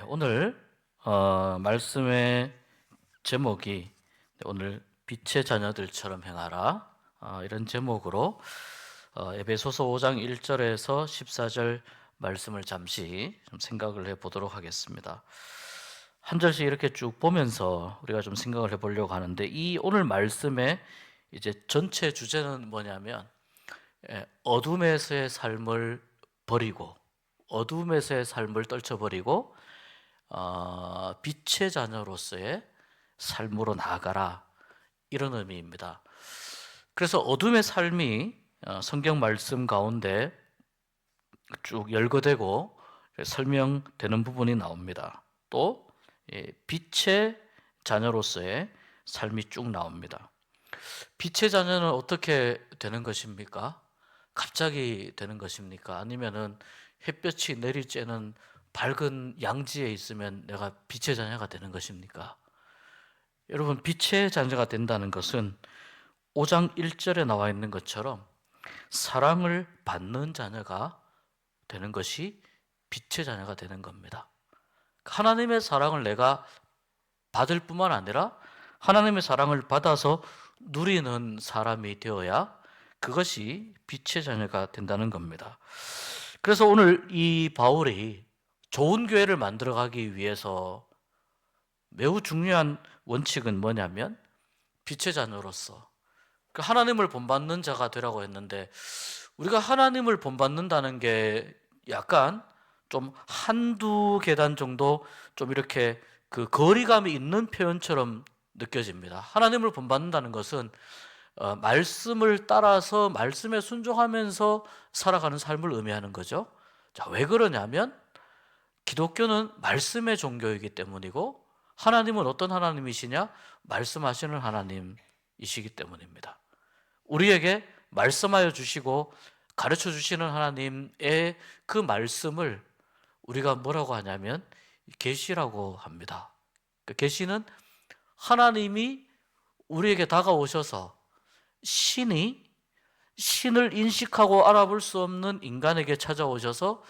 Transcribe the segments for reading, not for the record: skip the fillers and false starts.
오늘 말씀의 제목이 오늘 빛의 자녀들처럼 행하라, 이런 제목으로 에베소서 5장 1절에서 14절 말씀을 잠시 좀 생각을 해보도록 하겠습니다. 한 절씩 이렇게 쭉 보면서 우리가 좀 생각을 해보려고 하는데, 이 오늘 말씀의 이제 전체 주제는 뭐냐면, 어둠에서의 삶을 버리고, 어둠에서의 삶을 떨쳐버리고 빛의 자녀로서의 삶으로 나아가라, 이런 의미입니다. 그래서 어둠의 삶이 성경 말씀 가운데 쭉 열거되고 설명되는 부분이 나옵니다. 또 빛의 자녀로서의 삶이 쭉 나옵니다. 빛의 자녀는 어떻게 되는 것입니까? 갑자기 되는 것입니까? 아니면은 햇볕이 내릴 쬐는 밝은 양지에 있으면 내가 빛의 자녀가 되는 것입니까? 여러분, 빛의 자녀가 된다는 것은 5장 1절에 나와 있는 것처럼 사랑을 받는 자녀가 되는 것이 빛의 자녀가 되는 겁니다. 하나님의 사랑을 내가 받을 뿐만 아니라 하나님의 사랑을 받아서 누리는 사람이 되어야 그것이 빛의 자녀가 된다는 겁니다. 그래서 오늘 이 바울이 좋은 교회를 만들어가기 위해서 매우 중요한 원칙은 뭐냐면, 빛의 자녀로서 하나님을 본받는 자가 되라고 했는데, 우리가 하나님을 본받는다는 게 약간 좀 한두 계단 정도 좀 이렇게 그 거리감이 있는 표현처럼 느껴집니다. 하나님을 본받는다는 것은 말씀을 따라서 말씀에 순종하면서 살아가는 삶을 의미하는 거죠. 자, 왜 그러냐면 기독교는 말씀의 종교이기 때문이고, 하나님은 어떤 하나님이시냐? 말씀하시는 하나님이시기 때문입니다. 우리에게 말씀하여 주시고 가르쳐 주시는 하나님의 그 말씀을 우리가 뭐라고 하냐면 계시라고 합니다. 그 계시는 하나님이 우리에게 다가오셔서 신을 인식하고 알아볼 수 없는 인간에게 찾아오셔서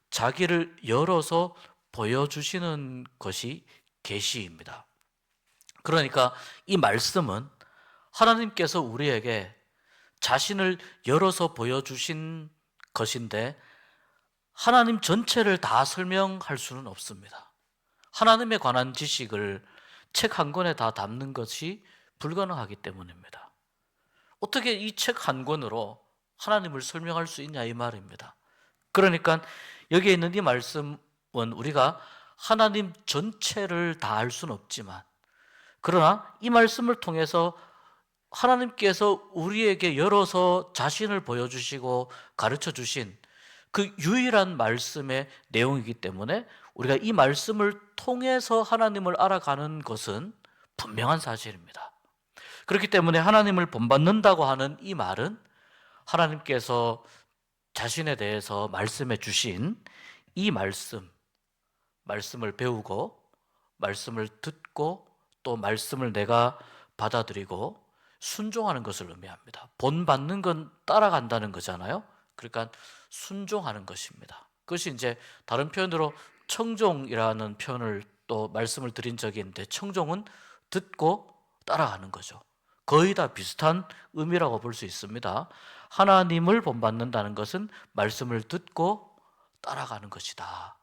자기를 열어서 보여주시는 것이 계시입니다. 그러니까 이 말씀은 하나님께서 우리에게 자신을 열어서 보여주신 것인데, 하나님 전체를 다 설명할 수는 없습니다. 하나님에 관한 지식을 책 한 권에 다 담는 것이 불가능하기 때문입니다. 어떻게 이 책 한 권으로 하나님을 설명할 수 있냐, 이 말입니다. 그러니까 여기에 있는 이 말씀은 우리가 하나님 전체를 다 알 수는 없지만, 그러나 이 말씀을 통해서 하나님께서 우리에게 열어서 자신을 보여주시고 가르쳐 주신 그 유일한 말씀의 내용이기 때문에, 우리가 이 말씀을 통해서 하나님을 알아가는 것은 분명한 사실입니다. 그렇기 때문에 하나님을 본받는다고 하는 이 말은 하나님께서 자신에 대해서 말씀해 주신 이 말씀을 배우고, 말씀을 듣고, 또 말씀을 내가 받아들이고 순종하는 것을 의미합니다. 본받는 건 따라간다는 거잖아요. 그러니까 순종하는 것입니다. 그것이 이제 다른 표현으로 청종이라는 표현을 또 말씀을 드린 적이 있는데, 청종은 듣고 따라가는 거죠. 거의 다 비슷한 의미라고 볼 수 있습니다. 하나님을 본받는다는 것은 말씀을 듣고 따라가는 것이다.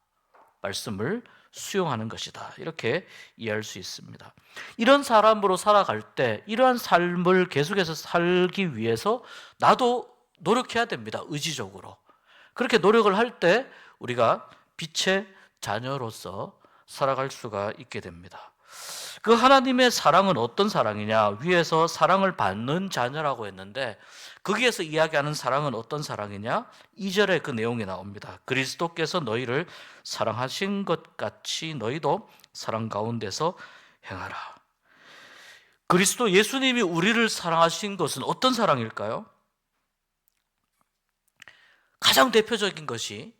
말씀을 수용하는 것이다. 이렇게 이해할 수 있습니다. 이런 사람으로 살아갈 때, 이러한 삶을 계속해서 살기 위해서 나도 노력해야 됩니다. 의지적으로. 그렇게 노력을 할 때 우리가 빛의 자녀로서 살아갈 수가 있게 됩니다. 그 하나님의 사랑은 어떤 사랑이냐? 위에서 사랑을 받는 자녀라고 했는데, 거기에서 이야기하는 사랑은 어떤 사랑이냐? 2절에 그 내용이 나옵니다. 그리스도께서 너희를 사랑하신 것 같이 너희도 사랑 가운데서 행하라. 그리스도 예수님이 우리를 사랑하신 것은 어떤 사랑일까요? 가장 대표적인 것이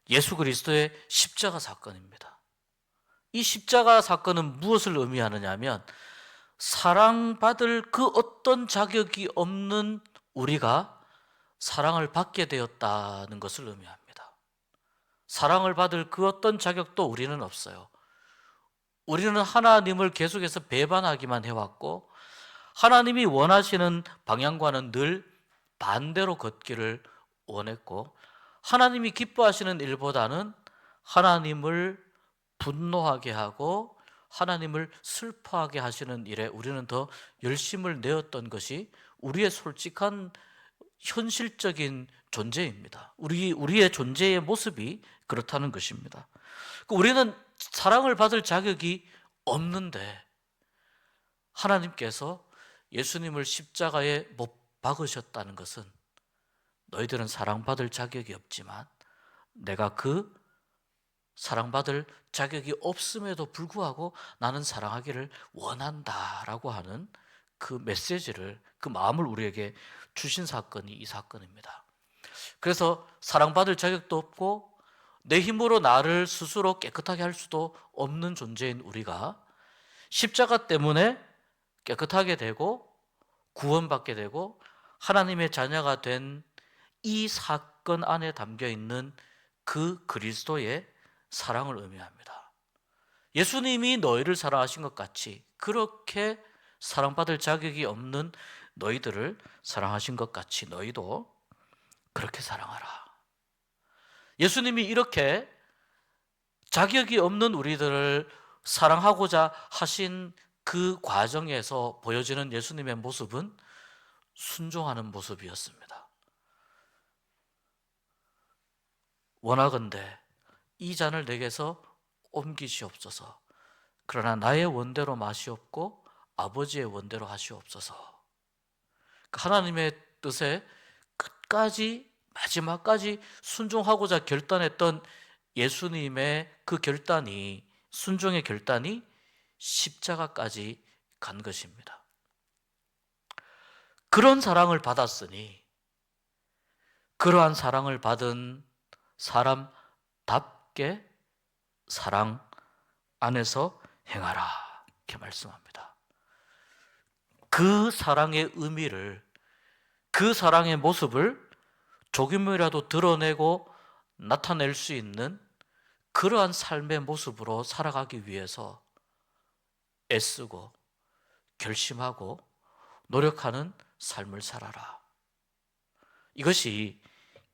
예수 그리스도의 십자가 사건입니다. 이 십자가 사건은 무엇을 의미하느냐 하면, 사랑받을 그 어떤 자격이 없는 우리가 사랑을 받게 되었다는 것을 의미합니다. 사랑을 받을 그 어떤 자격도 우리는 없어요. 우리는 하나님을 계속해서 배반하기만 해왔고 하나님이 원하시는 방향과는 늘 반대로 걷기를 원했고 하나님이 기뻐하시는 일보다는 하나님을 분노하게 하고 하나님을 슬퍼하게 하시는 일에 우리는 더 열심을 내었던 것이 우리의 솔직한 현실적인 존재입니다. 우리의 존재의 모습이 그렇다는 것입니다. 우리는 사랑을 받을 자격이 없는데 하나님께서 예수님을 십자가에 못 박으셨다는 것은 너희들은 사랑받을 자격이 없지만 내가 그 사랑받을 자격이 없음에도 불구하고 나는 사랑하기를 원한다라고 하는 그 메시지를, 그 마음을 우리에게 주신 사건이 이 사건입니다. 그래서 사랑받을 자격도 없고 내 힘으로 나를 스스로 깨끗하게 할 수도 없는 존재인 우리가 십자가 때문에 깨끗하게 되고 구원받게 되고 하나님의 자녀가 된 이 사건 안에 담겨 있는 그 그리스도의 사랑을 의미합니다. 예수님이 너희를 사랑하신 것 같이 그렇게 사랑받을 자격이 없는 너희들을 사랑하신 것 같이 너희도 그렇게 사랑하라. 예수님이 이렇게 자격이 없는 우리들을 사랑하고자 하신 그 과정에서 보여지는 예수님의 모습은 순종하는 모습이었습니다. 원하건대 이 잔을 내게서 옮기시옵소서. 그러나 나의 원대로 마시옵고 아버지의 원대로 하시옵소서. 하나님의 뜻에 끝까지 마지막까지 순종하고자 결단했던 예수님의 그 결단이, 순종의 결단이 십자가까지 간 것입니다. 그런 사랑을 받았으니 그러한 사랑을 받은 사람답게 사랑 안에서 행하라 이렇게 말씀합니다. 그 사랑의 의미를, 그 사랑의 모습을 조금이라도 드러내고 나타낼 수 있는 그러한 삶의 모습으로 살아가기 위해서 애쓰고 결심하고 노력하는 삶을 살아라. 이것이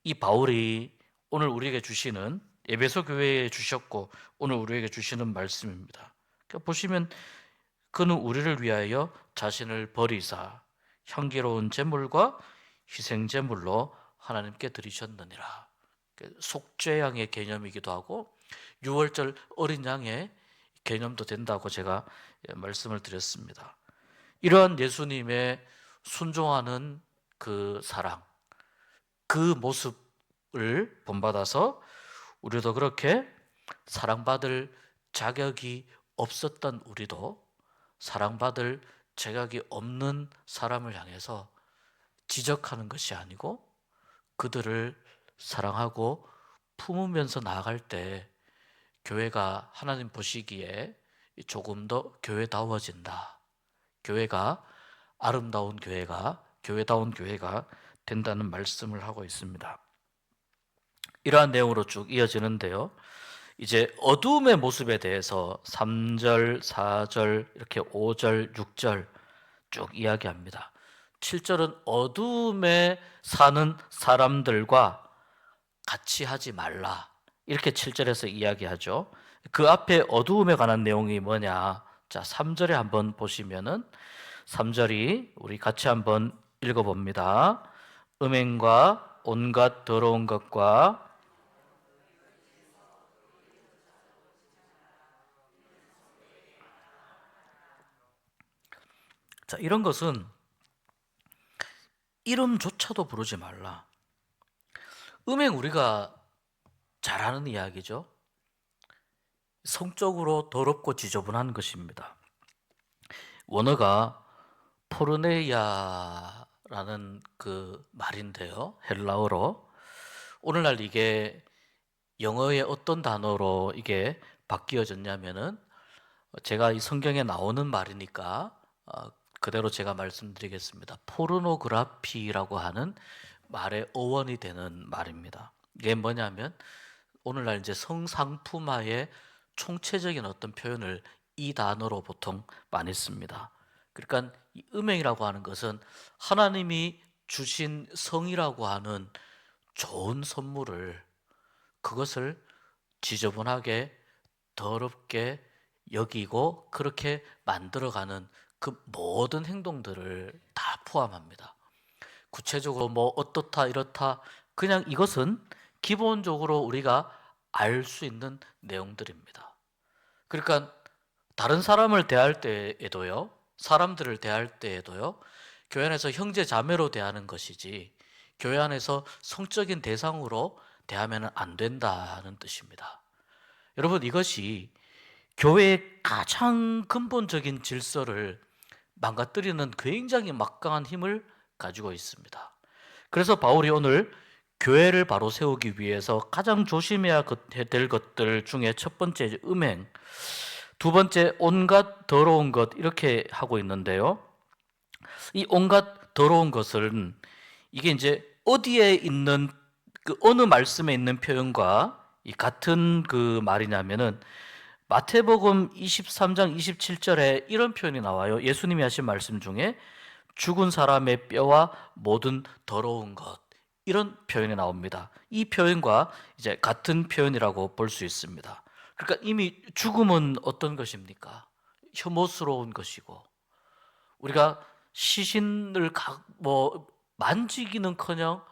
이 바울이 오늘 우리에게 주시는, 에베소 교회에 주셨고 오늘 우리에게 주시는 말씀입니다. 그러니까 보시면 그는 우리를 위하여 자신을 버리사 향기로운 제물과 희생 제물로 하나님께 드리셨느니라. 속죄양의 개념이기도 하고 유월절 어린 양의 개념도 된다고 제가 말씀을 드렸습니다. 이러한 예수님의 순종하는 그 사랑, 그 모습을 본받아서 우리도 그렇게 사랑받을 자격이 없었던 우리도 사랑받을 자격이 없는 사람을 향해서 지적하는 것이 아니고 그들을 사랑하고 품으면서 나아갈 때 교회가 하나님 보시기에 조금 더 교회다워진다. 교회가 아름다운 교회가, 교회다운 교회가 된다는 말씀을 하고 있습니다. 이러한 내용으로 쭉 이어지는데요. 이제 어두움의 모습에 대해서 3절, 4절, 이렇게 5절, 6절 쭉 이야기합니다. 7절은 어두움에 사는 사람들과 같이 하지 말라. 이렇게 7절에서 이야기하죠. 그 앞에 어두움에 관한 내용이 뭐냐? 자, 3절에 한번 보시면은 3절이 우리 같이 한번 읽어봅니다. 음행과 온갖 더러운 것과 자, 이런 것은 이름조차도 부르지 말라. 음행 우리가 잘 아는 이야기죠. 성적으로 더럽고 지저분한 것입니다. 원어가 포르네이아라는 그 말인데요. 헬라어로. 오늘날 이게 영어의 어떤 단어로 이게 바뀌어졌냐면은 제가 이 성경에 나오는 말이니까 그대로 제가 말씀드리겠습니다. 포르노그라피라고 하는 말의 어원이 되는 말입니다. 이게 뭐냐면 오늘날 이제 성상품화의 총체적인 어떤 표현을 이 단어로 보통 많이 씁니다. 그러니까 이 음행이라고 하는 것은 하나님이 주신 성이라고 하는 좋은 선물을, 그것을 지저분하게 더럽게 여기고 그렇게 만들어가는 그 모든 행동들을 다 포함합니다. 구체적으로 뭐 어떻다 이렇다, 그냥 이것은 기본적으로 우리가 알 수 있는 내용들입니다. 그러니까 다른 사람을 대할 때에도요, 사람들을 대할 때에도요, 교회 안에서 형제 자매로 대하는 것이지 교회 안에서 성적인 대상으로 대하면 안 된다는 뜻입니다. 여러분, 이것이 교회의 가장 근본적인 질서를 망가뜨리는 굉장히 막강한 힘을 가지고 있습니다. 그래서 바울이 오늘 교회를 바로 세우기 위해서 가장 조심해야 될 것들 중에 첫 번째 음행, 두 번째 온갖 더러운 것, 이렇게 하고 있는데요. 이 온갖 더러운 것은 이게 이제 어디에 있는 그 어느 말씀에 있는 표현과 이 같은 그 말이냐면은 마태복음 23장 27절에 이런 표현이 나와요. 예수님이 하신 말씀 중에 죽은 사람의 뼈와 모든 더러운 것, 이런 표현이 나옵니다. 이 표현과 이제 같은 표현이라고 볼 수 있습니다. 그러니까 이미 죽음은 어떤 것입니까? 혐오스러운 것이고, 우리가 시신을 만지기는커녕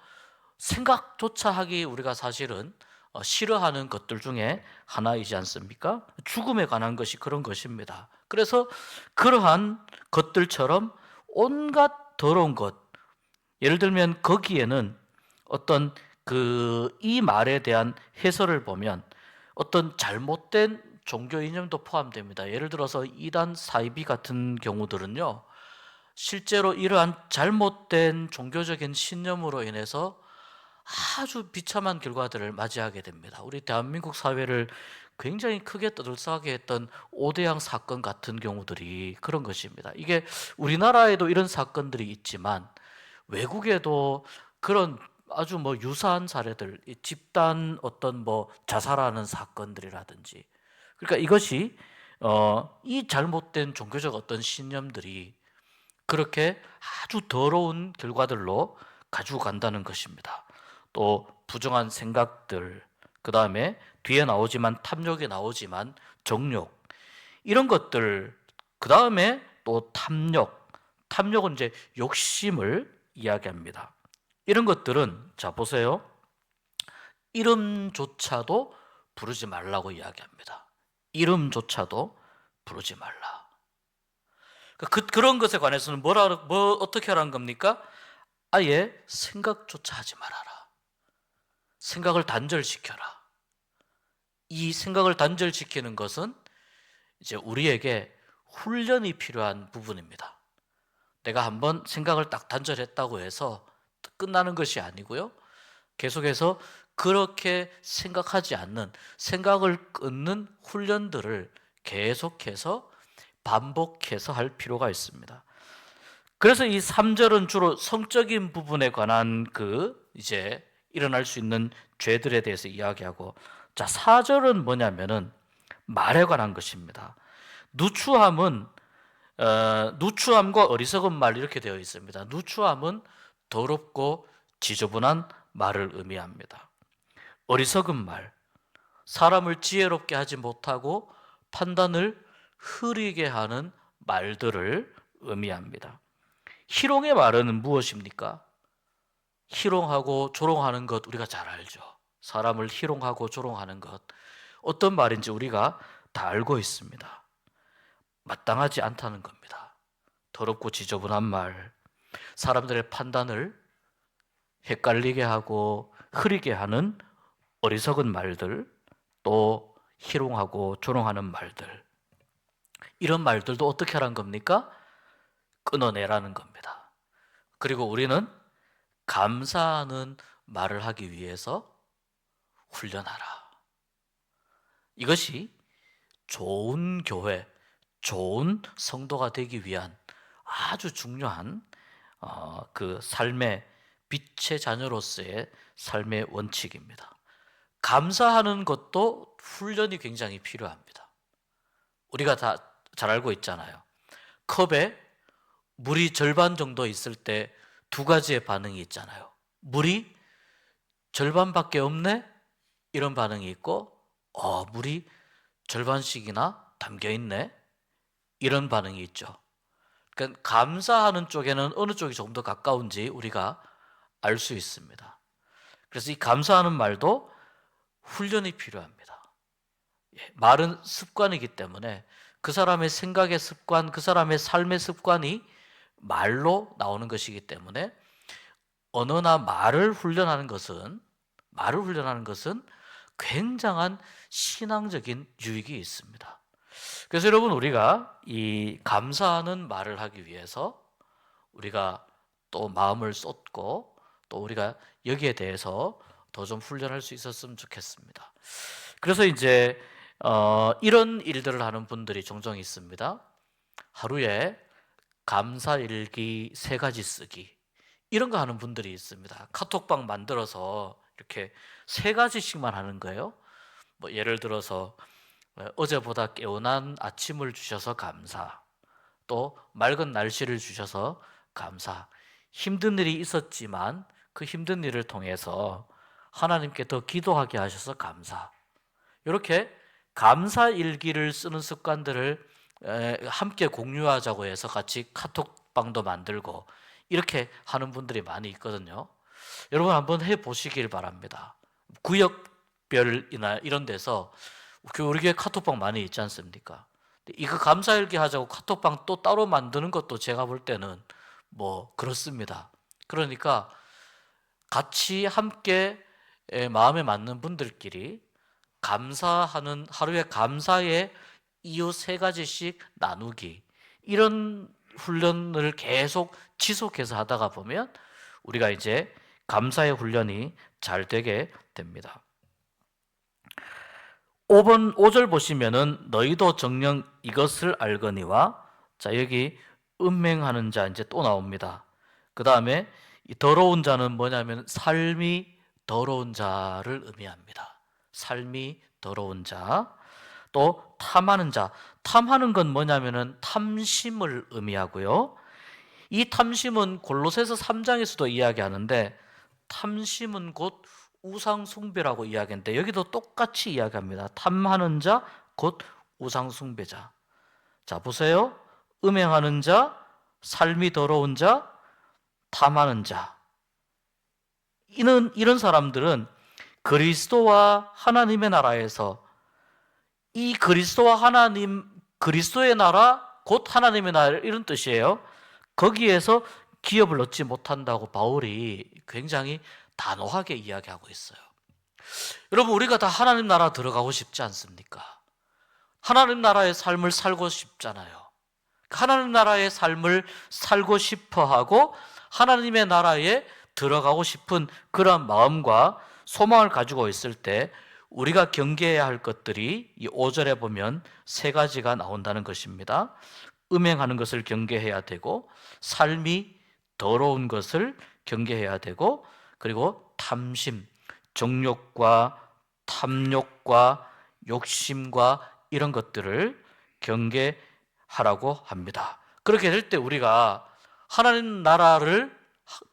생각조차 하기 우리가 사실은 싫어하는 것들 중에 하나이지 않습니까? 죽음에 관한 것이 그런 것입니다. 그래서 그러한 것들처럼 온갖 더러운 것, 예를 들면 거기에는 어떤 이 말에 대한 해설을 보면 어떤 잘못된 종교 이념도 포함됩니다. 예를 들어서 이단 사이비 같은 경우들은요, 실제로 이러한 잘못된 종교적인 신념으로 인해서 아주 비참한 결과들을 맞이하게 됩니다. 우리 대한민국 사회를 굉장히 크게 떠들썩하게 했던 오대양 사건 같은 경우들이 그런 것입니다. 이게 우리나라에도 이런 사건들이 있지만 외국에도 그런 아주 유사한 사례들, 집단 어떤 자살하는 사건들이라든지, 그러니까 이것이 이 잘못된 종교적 어떤 신념들이 그렇게 아주 더러운 결과들로 가지고 간다는 것입니다. 또 부정한 생각들, 그 다음에 뒤에 나오지만 탐욕에 나오지만 정욕, 이런 것들, 그 다음에 또 탐욕은 이제 욕심을 이야기합니다. 이런 것들은 자 보세요, 이름조차도 부르지 말라고 이야기합니다. 이름조차도 부르지 말라. 그런 것에 관해서는 어떻게 하라는 겁니까? 아예 생각조차 하지 말아라. 생각을 단절시켜라. 이 생각을 단절시키는 것은 이제 우리에게 훈련이 필요한 부분입니다. 내가 한번 생각을 딱 단절했다고 해서 끝나는 것이 아니고요, 계속해서 그렇게 생각하지 않는, 생각을 끊는 훈련들을 계속해서 반복해서 할 필요가 있습니다. 그래서 이 3절은 주로 성적인 부분에 관한 이제 일어날 수 있는 죄들에 대해서 이야기하고, 자 4절은 뭐냐면은 말에 관한 것입니다. 누추함과 어리석은 말, 이렇게 되어 있습니다. 누추함은 더럽고 지저분한 말을 의미합니다. 어리석은 말, 사람을 지혜롭게 하지 못하고 판단을 흐리게 하는 말들을 의미합니다. 희롱의 말은 무엇입니까? 희롱하고 조롱하는 것 우리가 잘 알죠. 사람을 희롱하고 조롱하는 것, 어떤 말인지 우리가 다 알고 있습니다. 마땅하지 않다는 겁니다. 더럽고 지저분한 말, 사람들의 판단을 헷갈리게 하고 흐리게 하는 어리석은 말들, 또 희롱하고 조롱하는 말들, 이런 말들도 어떻게 하라는 겁니까? 끊어내라는 겁니다. 그리고 우리는 감사하는 말을 하기 위해서 훈련하라. 이것이 좋은 교회, 좋은 성도가 되기 위한 아주 중요한 그 삶의, 빛의 자녀로서의 삶의 원칙입니다. 감사하는 것도 훈련이 굉장히 필요합니다. 우리가 다 잘 알고 있잖아요. 컵에 물이 절반 정도 있을 때 두 가지의 반응이 있잖아요. 물이 절반밖에 없네? 이런 반응이 있고, 물이 절반씩이나 담겨 있네? 이런 반응이 있죠. 그러니까 감사하는 쪽에는 어느 쪽이 조금 더 가까운지 우리가 알 수 있습니다. 그래서 이 감사하는 말도 훈련이 필요합니다. 말은 습관이기 때문에 그 사람의 생각의 습관, 그 사람의 삶의 습관이 말로 나오는 것이기 때문에 언어나 말을 훈련하는 것은 굉장한 신앙적인 유익이 있습니다. 그래서 여러분, 우리가 이 감사하는 말을 하기 위해서 우리가 또 마음을 쏟고 또 우리가 여기에 대해서 더 좀 훈련할 수 있었으면 좋겠습니다. 그래서 이제 이런 일들을 하는 분들이 종종 있습니다. 하루에 감사일기 3가지 쓰기, 이런 거 하는 분들이 있습니다. 카톡방 만들어서 이렇게 3가지씩만 하는 거예요. 뭐 예를 들어서 어제보다 개운한 아침을 주셔서 감사, 또 맑은 날씨를 주셔서 감사, 힘든 일이 있었지만 그 힘든 일을 통해서 하나님께 더 기도하게 하셔서 감사. 이렇게 감사 일기를 쓰는 습관들을 함께 공유하자고 해서 같이 카톡방도 만들고 이렇게 하는 분들이 많이 있거든요. 여러분 한번 해보시길 바랍니다. 구역별이나 이런 데서 우리 교회 카톡방 많이 있지 않습니까? 이거 감사일기 하자고 카톡방 또 따로 만드는 것도 제가 볼 때는 뭐 그렇습니다. 그러니까 같이 함께 마음에 맞는 분들끼리 감사하는, 하루에 감사의 이유 3가지씩 나누기, 이런 훈련을 계속 지속해서 하다가 보면 우리가 이제 감사의 훈련이 잘 되게 됩니다. 5절 보시면은 너희도 정녕 이것을 알거니와, 자 여기 음행하는 자 이제 또 나옵니다. 그 다음에 이 더러운 자는 뭐냐면 삶이 더러운 자를 의미합니다. 삶이 더러운 자. 또 탐하는 자, 탐하는 건 뭐냐면은 탐심을 의미하고요. 이 탐심은 골로새서 3장에서도 이야기하는데, 탐심은 곧 우상 숭배라고 이야기하는데 여기도 똑같이 이야기합니다. 탐하는 자 곧 우상 숭배자. 자 보세요. 음행하는 자, 삶이 더러운 자, 탐하는 자. 이런 사람들은 그리스도와 하나님의 나라에서, 이 그리스도와 하나님, 그리스도의 나라 곧 하나님의 나라, 이런 뜻이에요. 거기에서 기업을 얻지 못한다고 바울이 굉장히 단호하게 이야기하고 있어요. 여러분, 우리가 다 하나님 나라 들어가고 싶지 않습니까? 하나님 나라의 삶을 살고 싶잖아요. 하나님 나라의 삶을 살고 싶어 하고 하나님의 나라에 들어가고 싶은 그런 마음과 소망을 가지고 있을 때 우리가 경계해야 할 것들이 이 5절에 보면 3가지가 나온다는 것입니다. 음행하는 것을 경계해야 되고, 삶이 더러운 것을 경계해야 되고, 그리고 탐심, 정욕과 탐욕과 욕심과 이런 것들을 경계하라고 합니다. 그렇게 될 때 우리가 하나님 나라를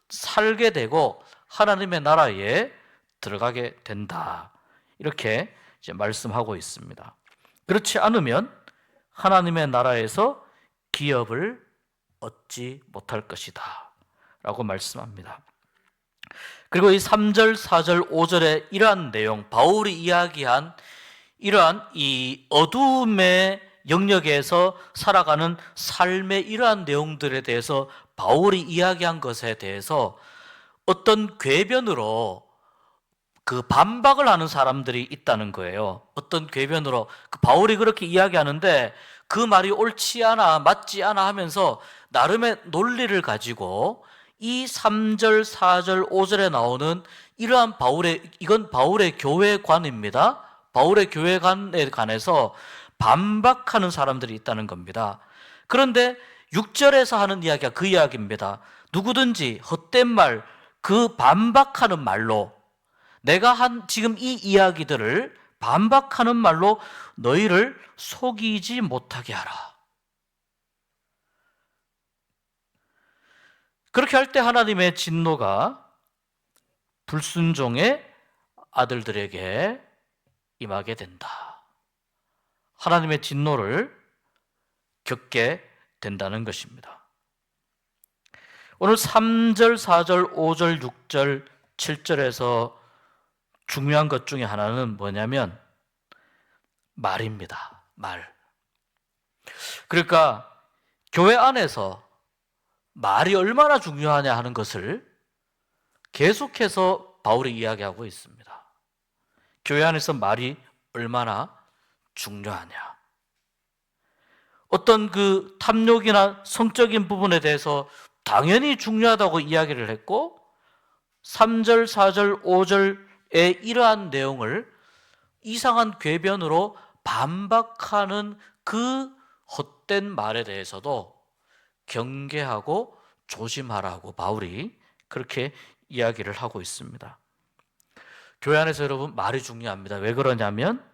살게 되고 하나님의 나라에 들어가게 된다, 이렇게 이제 말씀하고 있습니다. 그렇지 않으면 하나님의 나라에서 기업을 얻지 못할 것이다 라고 말씀합니다. 그리고 이 3절, 4절, 5절의 이러한 내용, 바울이 이야기한 이러한 이 어두움의 영역에서 살아가는 삶의 이러한 내용들에 대해서 바울이 이야기한 것에 대해서 어떤 궤변으로 그 반박을 하는 사람들이 있다는 거예요. 어떤 궤변으로 바울이 그렇게 이야기하는데 그 말이 옳지 않아, 맞지 않아 하면서 나름의 논리를 가지고 이 3절, 4절, 5절에 나오는 이러한 이건 바울의 교회관입니다. 바울의 교회관에 관해서 반박하는 사람들이 있다는 겁니다. 그런데 6절에서 하는 이야기가 그 이야기입니다. 누구든지 헛된 말, 그 반박하는 말로 내가 한 지금 이 이야기들을 반박하는 말로 너희를 속이지 못하게 하라. 그렇게 할 때 하나님의 진노가 불순종의 아들들에게 임하게 된다. 하나님의 진노를 겪게 된다는 것입니다. 오늘 3절, 4절, 5절, 6절, 7절에서 중요한 것 중에 하나는 뭐냐면 말입니다. 말. 그러니까 교회 안에서 말이 얼마나 중요하냐 하는 것을 계속해서 바울이 이야기하고 있습니다. 교회 안에서 말이 얼마나 중요하냐. 어떤 그 탐욕이나 성적인 부분에 대해서 당연히 중요하다고 이야기를 했고 3절, 4절, 5절의 이러한 내용을 이상한 궤변으로 반박하는 그 헛된 말에 대해서도 경계하고 조심하라고 바울이 그렇게 이야기를 하고 있습니다. 교회 안에서 여러분 말이 중요합니다. 왜 그러냐면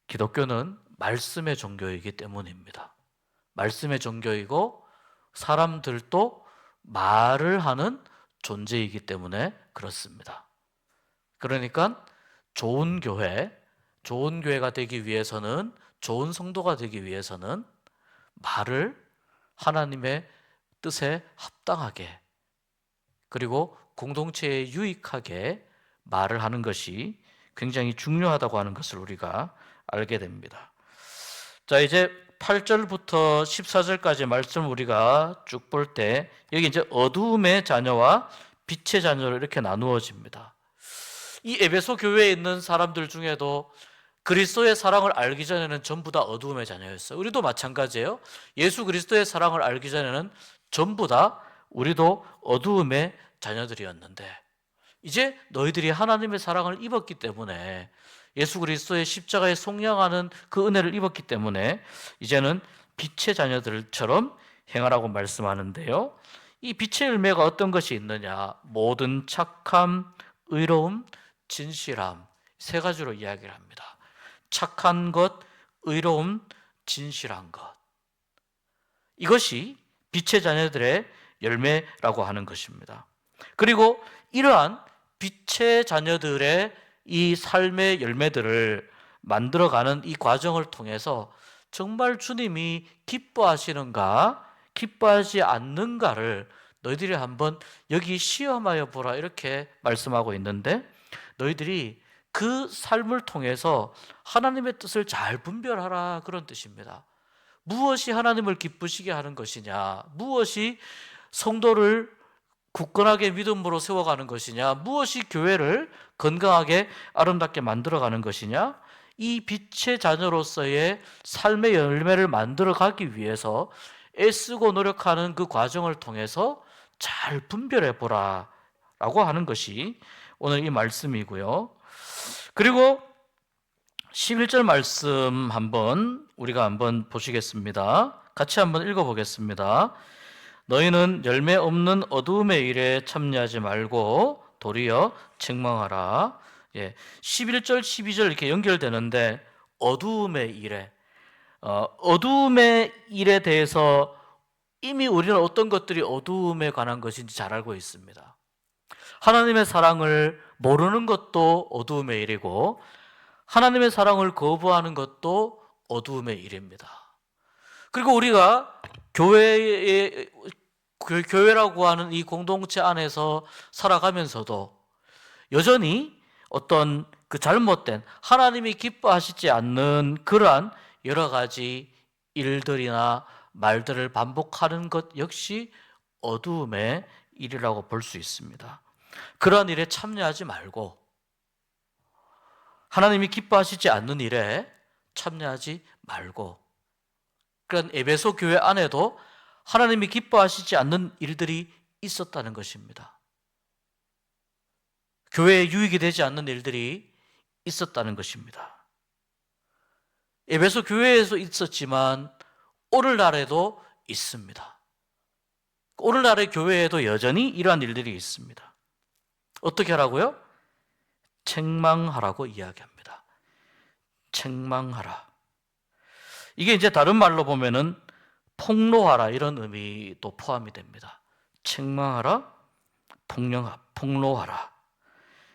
기독교는 말씀의 종교이기 때문입니다. 말씀의 종교이고 사람들도 말을 하는 존재이기 때문에 그렇습니다. 그러니까 좋은 교회가 되기 위해서는, 좋은 성도가 되기 위해서는 말을 하나님의 뜻에 합당하게 그리고 공동체에 유익하게 말을 하는 것이 굉장히 중요하다고 하는 것을 우리가 알게 됩니다. 자, 이제 8절부터 14절까지 말씀을 우리가 쭉 볼 때 여기 이제 어두움의 자녀와 빛의 자녀로 이렇게 나누어집니다. 이 에베소 교회에 있는 사람들 중에도 그리스도의 사랑을 알기 전에는 전부 다 어두움의 자녀였어요. 우리도 마찬가지예요. 예수 그리스도의 사랑을 알기 전에는 전부 다 우리도 어두움의 자녀들이었는데 이제 너희들이 하나님의 사랑을 입었기 때문에 예수 그리스도의 십자가에 속량하는 그 은혜를 입었기 때문에 이제는 빛의 자녀들처럼 행하라고 말씀하는데요. 이 빛의 열매가 어떤 것이 있느냐? 모든 착함, 의로움, 진실함 세 가지로 이야기를 합니다. 착한 것, 의로움, 진실한 것. 이것이 빛의 자녀들의 열매라고 하는 것입니다. 그리고 이러한 빛의 자녀들의 이 삶의 열매들을 만들어가는 이 과정을 통해서 정말 주님이 기뻐하시는가, 기뻐하지 않는가를 너희들이 한번 여기 시험하여 보라 이렇게 말씀하고 있는데 너희들이 그 삶을 통해서 하나님의 뜻을 잘 분별하라 그런 뜻입니다. 무엇이 하나님을 기쁘시게 하는 것이냐, 무엇이 성도를 굳건하게 믿음으로 세워가는 것이냐, 무엇이 교회를 건강하게 아름답게 만들어가는 것이냐, 이 빛의 자녀로서의 삶의 열매를 만들어가기 위해서 애쓰고 노력하는 그 과정을 통해서 잘 분별해 보라 라고 하는 것이 오늘 이 말씀이고요. 그리고 11절 말씀 우리가 한번 보시겠습니다. 같이 한번 읽어보겠습니다. 너희는 열매 없는 어두움의 일에 참여하지 말고 도리어 책망하라. 11절, 12절 이렇게 연결되는데 어두움의 일에 대해서 이미 우리는 어떤 것들이 어두움에 관한 것인지 잘 알고 있습니다. 하나님의 사랑을 모르는 것도 어두움의 일이고 하나님의 사랑을 거부하는 것도 어두움의 일입니다. 그리고 우리가 교회라고 하는 이 공동체 안에서 살아가면서도 여전히 어떤 그 잘못된 하나님이 기뻐하시지 않는 그러한 여러 가지 일들이나 말들을 반복하는 것 역시 어두움의 일이라고 볼 수 있습니다. 그러한 일에 참여하지 말고 하나님이 기뻐하시지 않는 일에 참여하지 말고 그런 에베소 교회 안에도 하나님이 기뻐하시지 않는 일들이 있었다는 것입니다. 교회에 유익이 되지 않는 일들이 있었다는 것입니다. 에베소 교회에서 있었지만 오늘날에도 있습니다. 오늘날의 교회에도 여전히 이러한 일들이 있습니다. 어떻게 하라고요? 책망하라고 이야기합니다. 책망하라. 이게 이제 다른 말로 보면은 폭로하라 이런 의미도 포함이 됩니다. 책망하라, 폭로하라.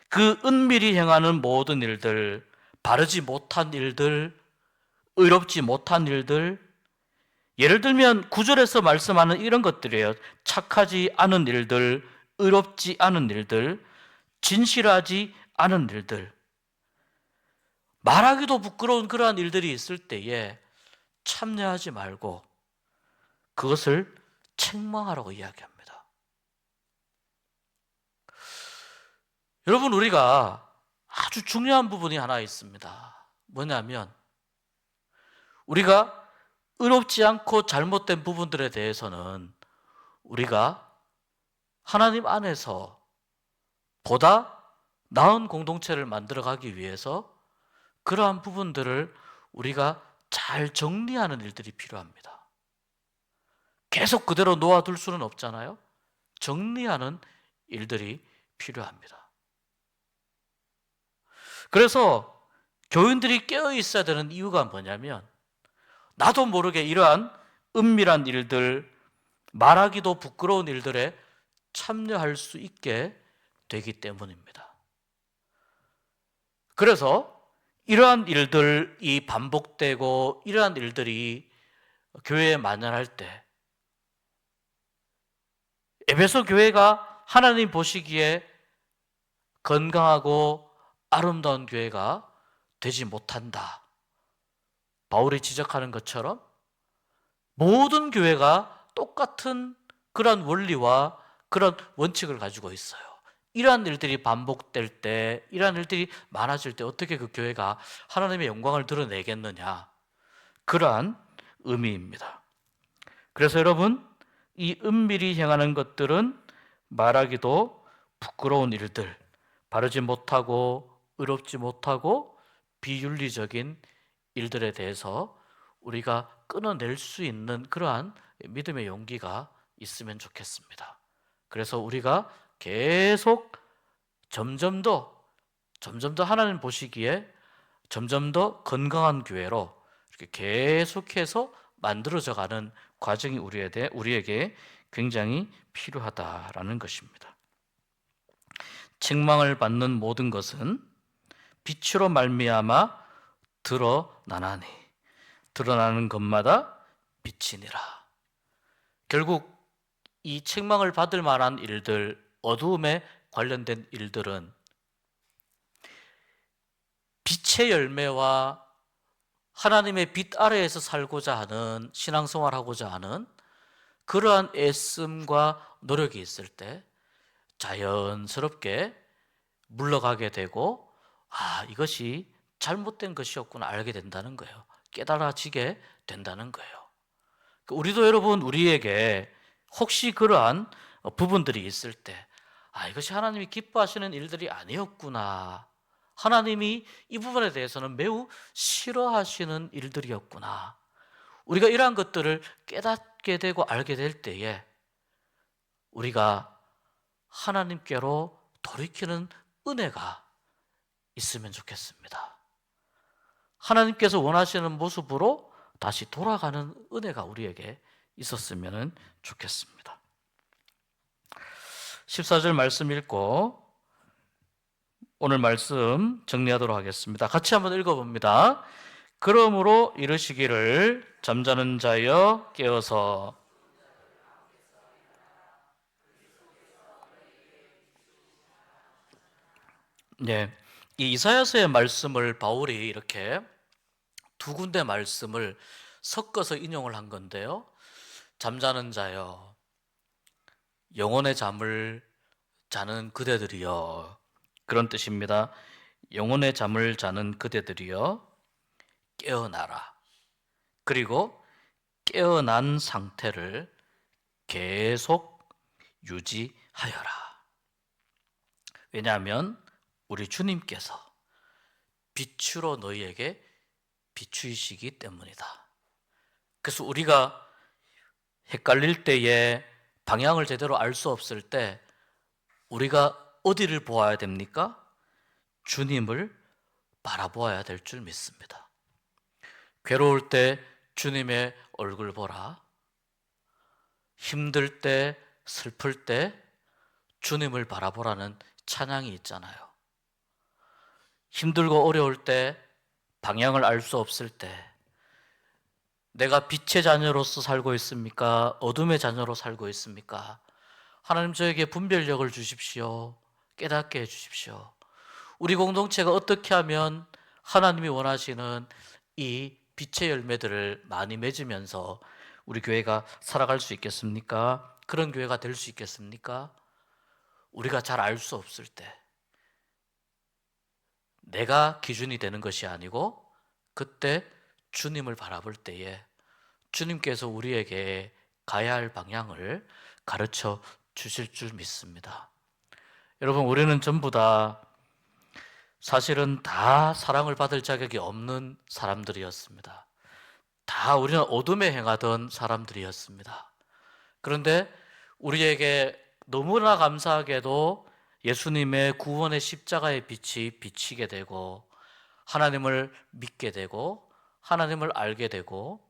그 은밀히 행하는 모든 일들, 바르지 못한 일들, 의롭지 못한 일들, 예를 들면 9절에서 말씀하는 이런 것들이에요. 착하지 않은 일들, 의롭지 않은 일들, 진실하지 않은 일들, 말하기도 부끄러운 그러한 일들이 있을 때에 참여하지 말고 그것을 책망하라고 이야기합니다. 여러분, 우리가 아주 중요한 부분이 하나 있습니다. 뭐냐면 우리가 의롭지 않고 잘못된 부분들에 대해서는 우리가 하나님 안에서 보다 나은 공동체를 만들어가기 위해서 그러한 부분들을 우리가 잘 정리하는 일들이 필요합니다. 계속 그대로 놓아둘 수는 없잖아요. 정리하는 일들이 필요합니다. 그래서 교인들이 깨어 있어야 되는 이유가 뭐냐면 나도 모르게 이러한 은밀한 일들, 말하기도 부끄러운 일들에 참여할 수 있게 되기 때문입니다. 그래서 이러한 일들이 반복되고 이러한 일들이 교회에 만연할 때 에베소 교회가 하나님 보시기에 건강하고 아름다운 교회가 되지 못한다. 바울이 지적하는 것처럼 모든 교회가 똑같은 그런 원리와 그런 원칙을 가지고 있어요. 이러한 일들이 반복될 때, 이러한 일들이 많아질 때 어떻게 그 교회가 하나님의 영광을 드러내겠느냐, 그러한 의미입니다. 그래서 여러분, 이 은밀히 행하는 것들은 말하기도 부끄러운 일들, 바르지 못하고 의롭지 못하고 비윤리적인 일들에 대해서 우리가 끊어낼 수 있는 그러한 믿음의 용기가 있으면 좋겠습니다. 그래서 우리가 계속 점점 더 하나님 보시기에 점점 더 건강한 교회로 이렇게 계속해서 만들어져 가는 과정이 우리에게 굉장히 필요하다라는 것입니다. 책망을 받는 모든 것은 빛으로 말미암아 드러나나니 드러나는 것마다 빛이니라. 결국 이 책망을 받을 만한 일들, 어두움에 관련된 일들은 빛의 열매와 하나님의 빛 아래에서 살고자 하는, 신앙생활하고자 하는 그러한 애씀과 노력이 있을 때 자연스럽게 물러가게 되고, 이것이 잘못된 것이었구나 알게 된다는 거예요. 깨달아지게 된다는 거예요. 우리도 여러분, 우리에게 혹시 그러한 부분들이 있을 때 이것이 하나님이 기뻐하시는 일들이 아니었구나, 하나님이 이 부분에 대해서는 매우 싫어하시는 일들이었구나, 우리가 이러한 것들을 깨닫게 되고 알게 될 때에 우리가 하나님께로 돌이키는 은혜가 있으면 좋겠습니다. 하나님께서 원하시는 모습으로 다시 돌아가는 은혜가 우리에게 있었으면 좋겠습니다. 14절 말씀 읽고 오늘 말씀 정리하도록 하겠습니다. 같이 한번 읽어봅니다. 그러므로 이르시기를 잠자는 자여 깨어서 이 이사야서의 말씀을 바울이 이렇게 두 군데 말씀을 섞어서 인용을 한 건데요. 잠자는 자여, 영혼의 잠을 자는 그대들이여, 그런 뜻입니다. 영혼의 잠을 자는 그대들이여 깨어나라. 그리고 깨어난 상태를 계속 유지하여라. 왜냐하면 우리 주님께서 빛으로 너희에게 비추이시기 때문이다. 그래서 우리가 헷갈릴 때에, 방향을 제대로 알 수 없을 때 우리가 어디를 보아야 됩니까? 주님을 바라보아야 될 줄 믿습니다. 괴로울 때 주님의 얼굴 보라. 힘들 때, 슬플 때 주님을 바라보라는 찬양이 있잖아요. 힘들고 어려울 때, 방향을 알 수 없을 때, 내가 빛의 자녀로서 살고 있습니까? 어둠의 자녀로 살고 있습니까? 하나님 저에게 분별력을 주십시오. 깨닫게 해주십시오. 우리 공동체가 어떻게 하면 하나님이 원하시는 이 빛의 열매들을 많이 맺으면서 우리 교회가 살아갈 수 있겠습니까? 그런 교회가 될 수 있겠습니까? 우리가 잘 알 수 없을 때, 내가 기준이 되는 것이 아니고 그때 주님을 바라볼 때에 주님께서 우리에게 가야 할 방향을 가르쳐 주실 줄 믿습니다. 여러분, 우리는 전부 다 사실은 다 사랑을 받을 자격이 없는 사람들이었습니다. 다 우리는 어둠에 행하던 사람들이었습니다. 그런데 우리에게 너무나 감사하게도 예수님의 구원의 십자가의 빛이 비치게 되고 하나님을 믿게 되고 하나님을 알게 되고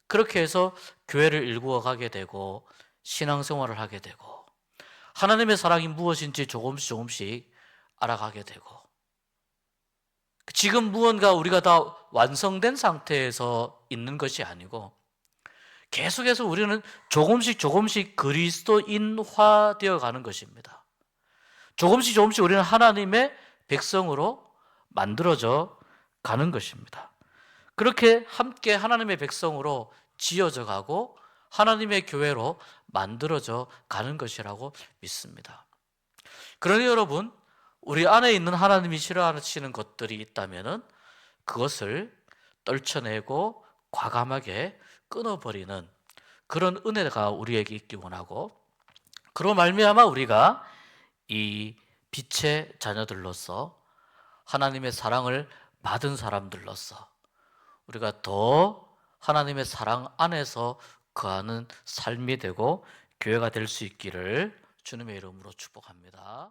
그렇게 해서 교회를 일구어 가게 되고 신앙생활을 하게 되고 하나님의 사랑이 무엇인지 조금씩 알아가게 되고 지금 무언가 우리가 다 완성된 상태에서 있는 것이 아니고 계속해서 우리는 조금씩 그리스도인화 되어 가는 것입니다. 조금씩 우리는 하나님의 백성으로 만들어져 가는 것입니다. 그렇게 함께 하나님의 백성으로 지어져 가고 하나님의 교회로 만들어져 가는 것이라고 믿습니다. 그러니 여러분, 우리 안에 있는 하나님이 싫어하시는 것들이 있다면은 그것을 떨쳐내고 과감하게 끊어버리는 그런 은혜가 우리에게 있기 원하고 그로 말미암아 우리가 이 빛의 자녀들로서 하나님의 사랑을 받은 사람들로서 우리가 더 하나님의 사랑 안에서 거하는 삶이 되고 교회가 될 수 있기를 주님의 이름으로 축복합니다.